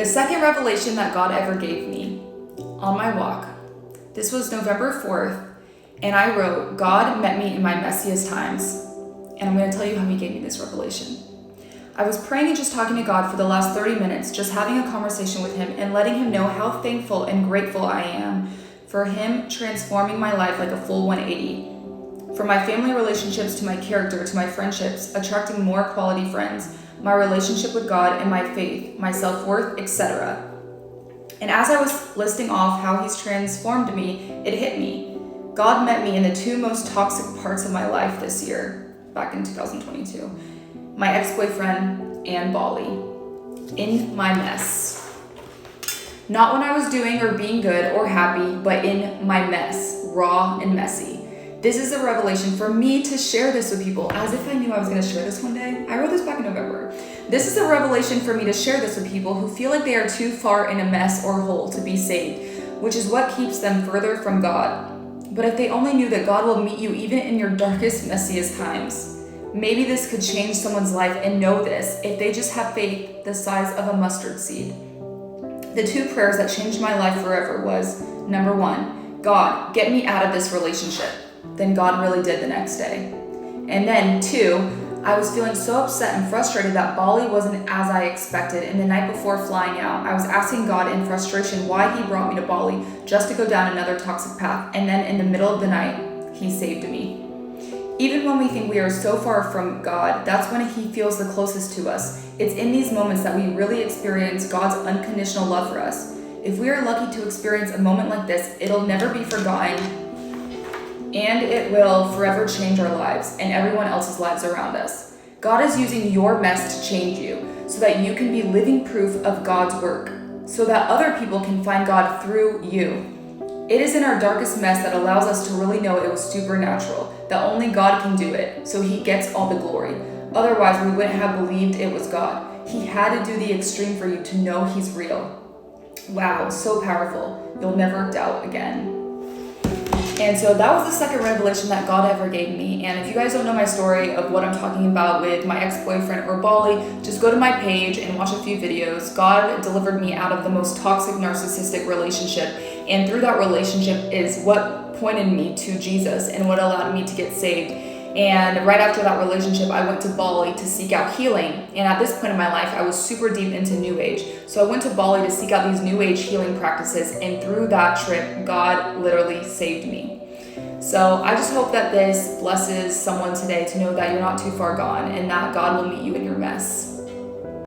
The second revelation that God ever gave me on my walk, this was November 4th, and I wrote, God met me in my messiest times. And I'm going to tell you how he gave me this revelation. I was praying and just talking to God for the last 30 minutes, just having a conversation with him and letting him know how thankful and grateful I am for him transforming my life like a full 180. From my family relationships to my character to my friendships, attracting more quality friends, my relationship with God and my faith, my self-worth, etc. And as I was listing off how he's transformed me, it hit me. God met me in the two most toxic parts of my life this year, back in 2022. My ex-boyfriend and Bali. In my mess. Not when I was doing or being good or happy, but in my mess, raw and messy. This is a revelation for me to share this with people, as if I knew I was going to share this one day. I wrote this back in November. This is a revelation for me to share this with people who feel like they are too far in a mess or hole to be saved, which is what keeps them further from God. But if they only knew that God will meet you even in your darkest, messiest times. Maybe this could change someone's life, and know this if they just have faith the size of a mustard seed. The two prayers that changed my life forever was, number one, God, get me out of this relationship. Then God really did the next day. And then two, I was feeling so upset and frustrated that Bali wasn't as I expected, and the night before flying out, I was asking God in frustration why he brought me to Bali just to go down another toxic path, and then in the middle of the night, he saved me. Even when we think we are so far from God, that's when he feels the closest to us. It's in these moments that we really experience God's unconditional love for us. If we are lucky to experience a moment like this, it'll never be forgotten, and it will forever change our lives and everyone else's lives around us. God is using your mess to change you so that you can be living proof of God's work, so that other people can find God through you. It is in our darkest mess that allows us to really know it was supernatural, that only God can do it, so he gets all the glory. Otherwise, we wouldn't have believed it was God. He had to do the extreme for you to know he's real. Wow, so powerful. You'll never doubt again. And so that was the second revelation that God ever gave me. And if you guys don't know my story of what I'm talking about with my ex-boyfriend or Bali, just go to my page and watch a few videos. God delivered me out of the most toxic narcissistic relationship. And through that relationship is what pointed me to Jesus and what allowed me to get saved. And right after that relationship, I went to Bali to seek out healing. And at this point in my life, I was super deep into New Age. So I went to Bali to seek out these New Age healing practices. And through that trip, God literally saved me. So I just hope that this blesses someone today to know that you're not too far gone and that God will meet you in your mess.